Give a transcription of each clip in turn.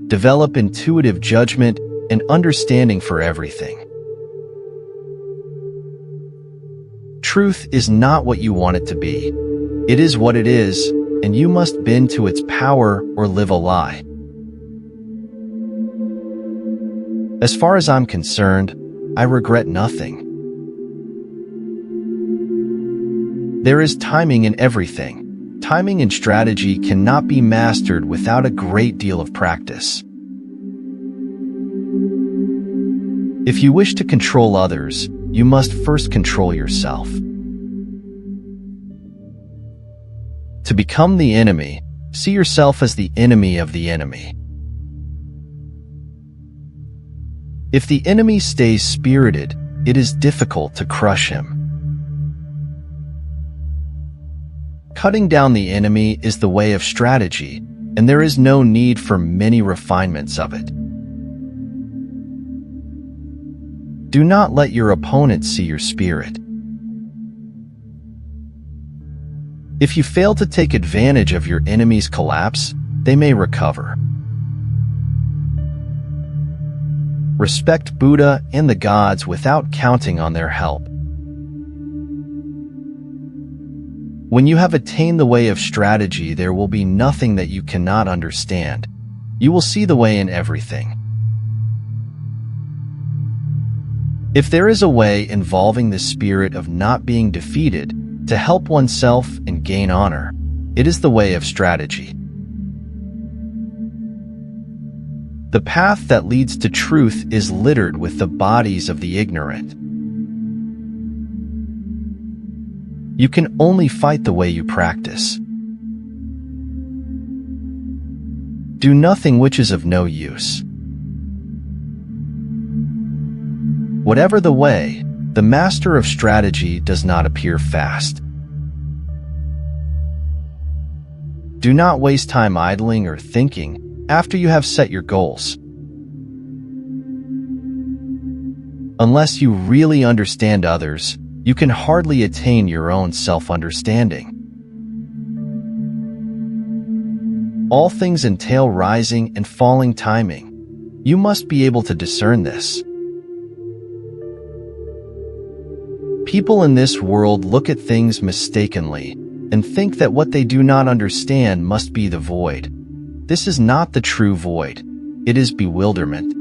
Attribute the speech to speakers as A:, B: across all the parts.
A: develop intuitive judgment and understanding for everything. Truth is not what you want it to be. It is what it is, and you must bend to its power or live a lie. As far as I'm concerned, I regret nothing. There is timing in everything. Timing and strategy cannot be mastered without a great deal of practice. If you wish to control others, you must first control yourself. To become the enemy, see yourself as the enemy of the enemy. If the enemy stays spirited, it is difficult to crush him. Cutting down the enemy is the way of strategy, and there is no need for many refinements of it. Do not let your opponent see your spirit. If you fail to take advantage of your enemy's collapse, they may recover. Respect Buddha and the gods without counting on their help. When you have attained the way of strategy, there will be nothing that you cannot understand. You will see the way in everything. If there is a way involving the spirit of not being defeated to help oneself and gain honor, it is the way of strategy. The path that leads to truth is littered with the bodies of the ignorant. You can only fight the way you practice. Do nothing which is of no use. Whatever the way, the master of strategy does not appear fast. Do not waste time idling or thinking after you have set your goals. Unless you really understand others, you can hardly attain your own self-understanding. All things entail rising and falling timing. You must be able to discern this. People in this world look at things mistakenly and think that what they do not understand must be the void. This is not the true void. It is bewilderment.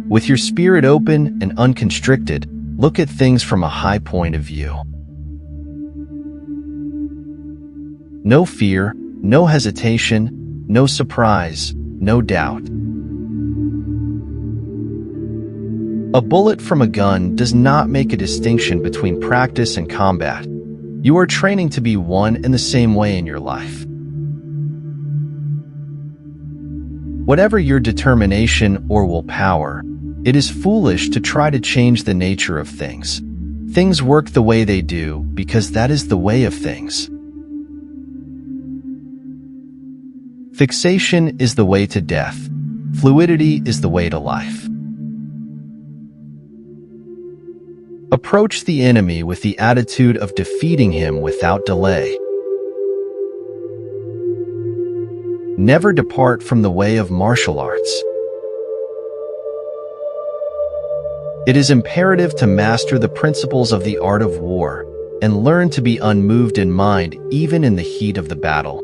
A: With your spirit open and unconstricted, look at things from a high point of view. No fear, no hesitation, no surprise, no doubt. A bullet from a gun does not make a distinction between practice and combat. You are training to be one and the same way in your life. Whatever your determination or willpower, it is foolish to try to change the nature of things. Things work the way they do because that is the way of things. Fixation is the way to death. Fluidity is the way to life. Approach the enemy with the attitude of defeating him without delay. Never depart from the way of martial arts. It is imperative to master the principles of the art of war and learn to be unmoved in mind even in the heat of the battle.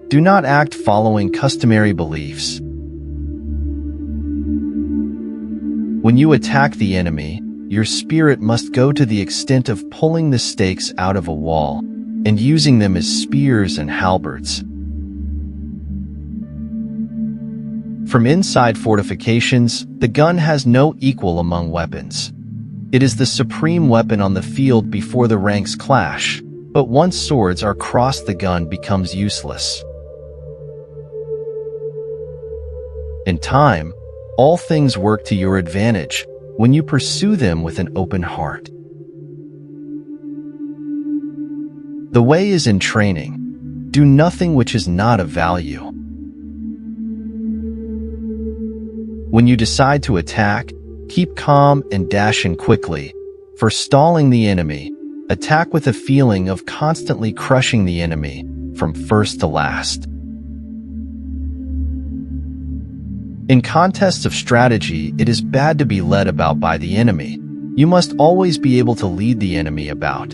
A: Do not act following customary beliefs. When you attack the enemy, your spirit must go to the extent of pulling the stakes out of a wall and using them as spears and halberds. From inside fortifications, the gun has no equal among weapons. It is the supreme weapon on the field before the ranks clash, but once swords are crossed, the gun becomes useless. In time, all things work to your advantage when you pursue them with an open heart. The way is in training. Do nothing which is not of value. When you decide to attack, keep calm and dash in quickly, for stalling the enemy, Attack with a feeling of constantly crushing the enemy, from first to last. In contests of strategy, it is bad to be led about by the enemy. You must always be able to lead the enemy about.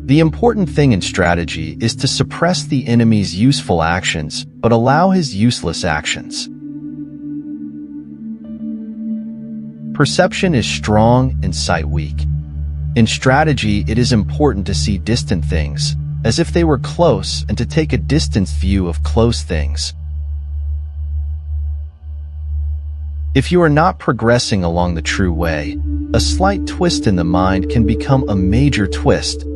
A: The important thing in strategy is to suppress the enemy's useful actions, but allow his useless actions. Perception is strong and sight weak. In strategy, it is important to see distant things, as if they were close, and to take a distance view of close things. If you are not progressing along the true way, a slight twist in the mind can become a major twist.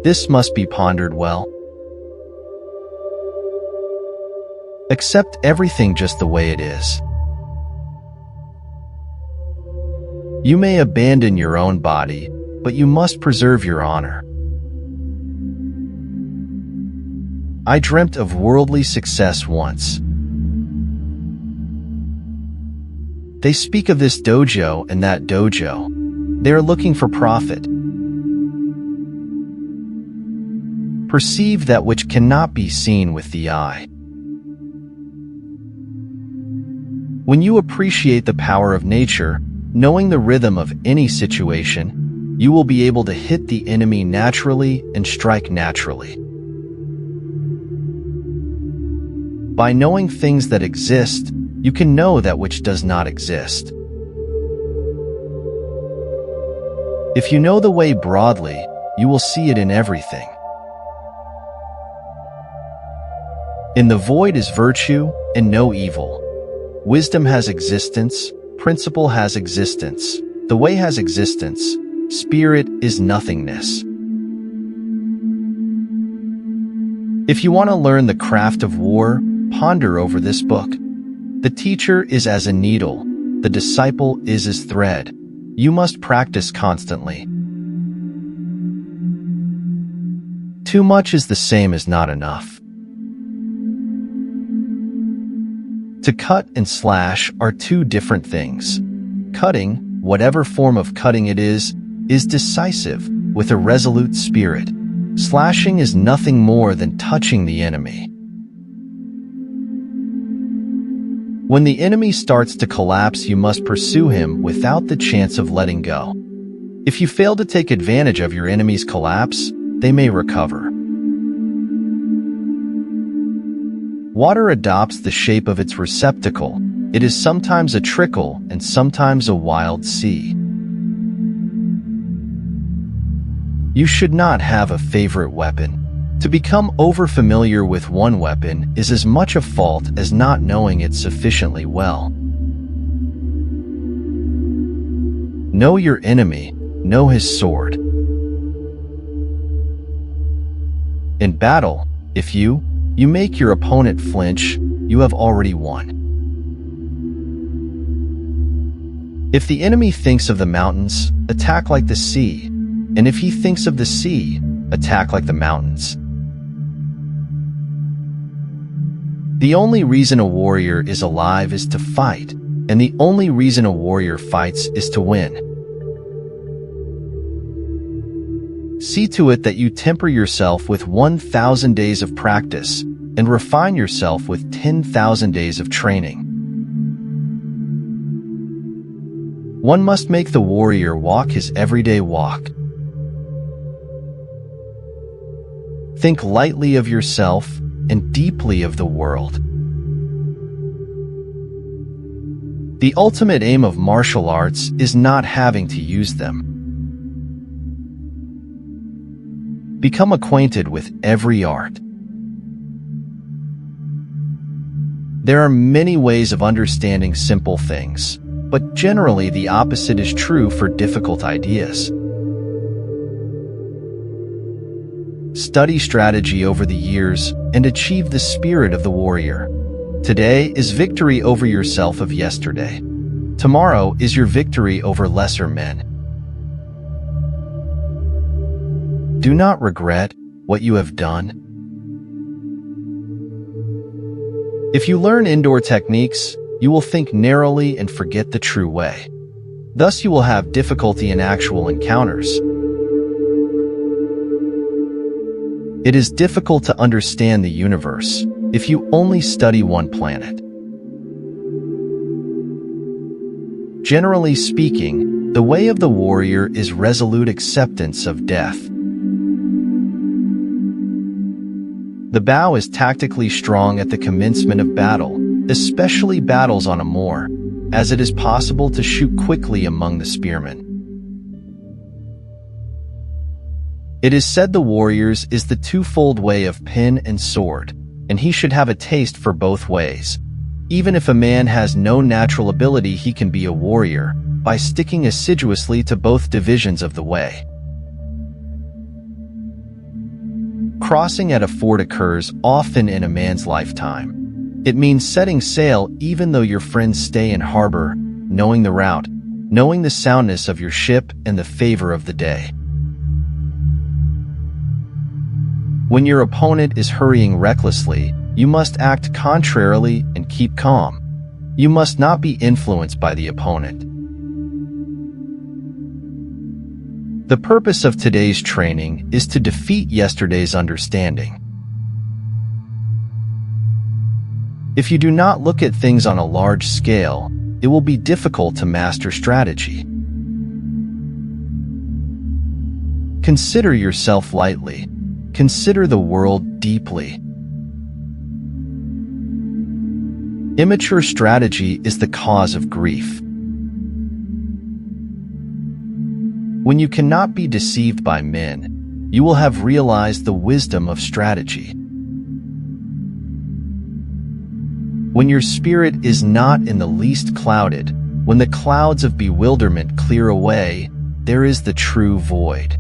A: This must be pondered well. Accept everything just the way it is. You may abandon your own body, but you must preserve your honor. I dreamt of worldly success once. They speak of this dojo and that dojo. They are looking for profit. Perceive that which cannot be seen with the eye. When you appreciate the power of nature, knowing the rhythm of any situation, you will be able to hit the enemy naturally and strike naturally. By knowing things that exist, you can know that which does not exist. If you know the way broadly, you will see it in everything. In the void is virtue and no evil. Wisdom has existence, principle has existence, the way has existence, spirit is nothingness. If you want to learn the craft of war, ponder over this book. The teacher is as a needle, the disciple is as thread. You must practice constantly. Too much is the same as not enough. To cut and slash are two different things. Cutting, whatever form of cutting it is decisive, with a resolute spirit. Slashing is nothing more than touching the enemy. When the enemy starts to collapse, you must pursue him without the chance of letting go. If you fail to take advantage of your enemy's collapse, they may recover. Water adopts the shape of its receptacle. It is sometimes a trickle and sometimes a wild sea. You should not have a favorite weapon. To become overfamiliar with one weapon is as much a fault as not knowing it sufficiently well. Know your enemy, know his sword. In battle, if you make your opponent flinch, you have already won. If the enemy thinks of the mountains, attack like the sea, and if he thinks of the sea, attack like the mountains. The only reason a warrior is alive is to fight, and the only reason a warrior fights is to win. See to it that you temper yourself with 1,000 days of practice, and refine yourself with 10,000 days of training. One must make the warrior walk his everyday walk. Think lightly of yourself and deeply of the world. The ultimate aim of martial arts is not having to use them. Become acquainted with every art. There are many ways of understanding simple things, but generally the opposite is true for difficult ideas. Study strategy over the years and achieve the spirit of the warrior. Today is victory over yourself of yesterday. Tomorrow is your victory over lesser men. Do not regret what you have done. If you learn indoor techniques, you will think narrowly and forget the true way. Thus you will have difficulty in actual encounters. It is difficult to understand the universe if you only study one planet. Generally speaking, the way of the warrior is resolute acceptance of death. The bow is tactically strong at the commencement of battle, especially battles on a moor, as it is possible to shoot quickly among the spearmen. It is said the warrior's is the twofold way of pin and sword, and he should have a taste for both ways. Even if a man has no natural ability, he can be a warrior by sticking assiduously to both divisions of the way. Crossing at a ford occurs often in a man's lifetime. It means setting sail even though your friends stay in harbor, knowing the route, knowing the soundness of your ship and the favor of the day. When your opponent is hurrying recklessly, you must act contrarily and keep calm. You must not be influenced by the opponent. The purpose of today's training is to defeat yesterday's understanding. If you do not look at things on a large scale, it will be difficult to master strategy. Consider yourself lightly. Consider the world deeply. Immature strategy is the cause of grief. When you cannot be deceived by men, you will have realized the wisdom of strategy. When your spirit is not in the least clouded, when the clouds of bewilderment clear away, there is the true void.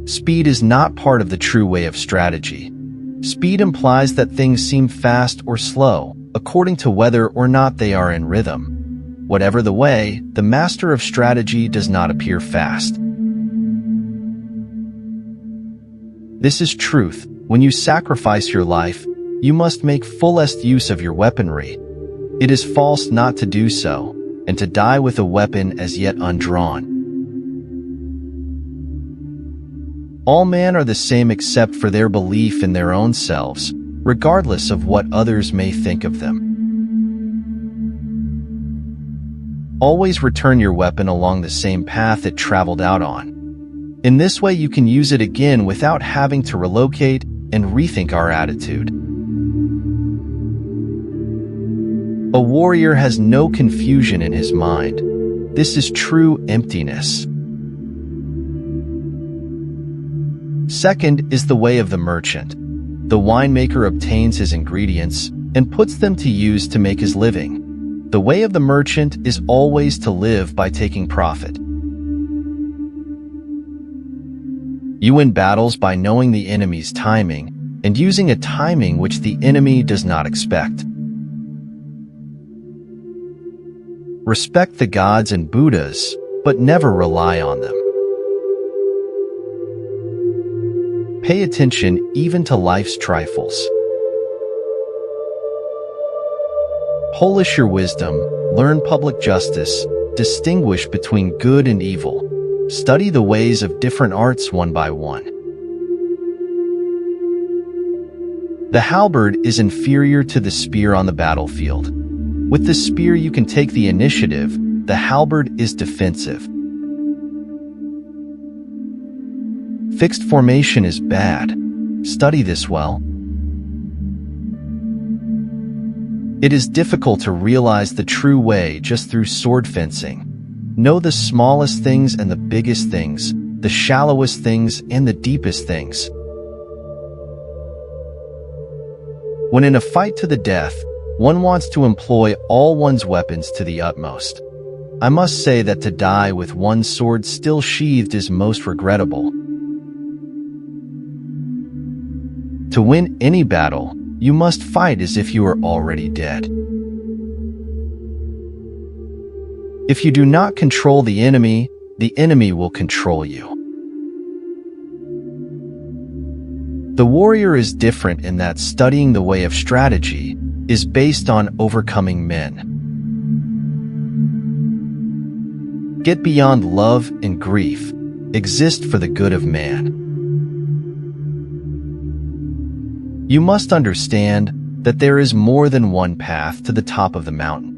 A: Speed is not part of the true way of strategy. Speed implies that things seem fast or slow, according to whether or not they are in rhythm. Whatever the way, the master of strategy does not appear fast. This is truth. When you sacrifice your life, you must make fullest use of your weaponry. It is false not to do so, and to die with a weapon as yet undrawn. All men are the same except for their belief in their own selves, regardless of what others may think of them. Always return your weapon along the same path it traveled out on. In this way you can use it again without having to relocate and rethink our attitude. A warrior has no confusion in his mind. This is true emptiness. Second is the way of the merchant. The winemaker obtains his ingredients and puts them to use to make his living. The way of the merchant is always to live by taking profit. You win battles by knowing the enemy's timing and using a timing which the enemy does not expect. Respect the gods and Buddhas, but never rely on them. Pay attention even to life's trifles. Polish your wisdom, learn public justice, distinguish between good and evil. Study the ways of different arts one by one. The halberd is inferior to the spear on the battlefield. With the spear you can take the initiative, the halberd is defensive. Fixed formation is bad. Study this well. It is difficult to realize the true way just through sword fencing. Know the smallest things and the biggest things, the shallowest things and the deepest things. When in a fight to the death, one wants to employ all one's weapons to the utmost. I must say that to die with one sword still sheathed is most regrettable. To win any battle, you must fight as if you are already dead. If you do not control the enemy will control you. The warrior is different in that studying the way of strategy is based on overcoming men. Get beyond love and grief. Exist for the good of man. You must understand that there is more than one path to the top of the mountain.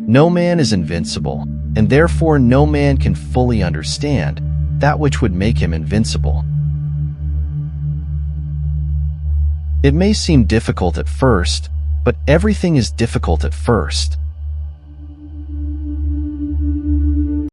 A: No man is invincible, and therefore no man can fully understand that which would make him invincible. It may seem difficult at first, but everything is difficult at first.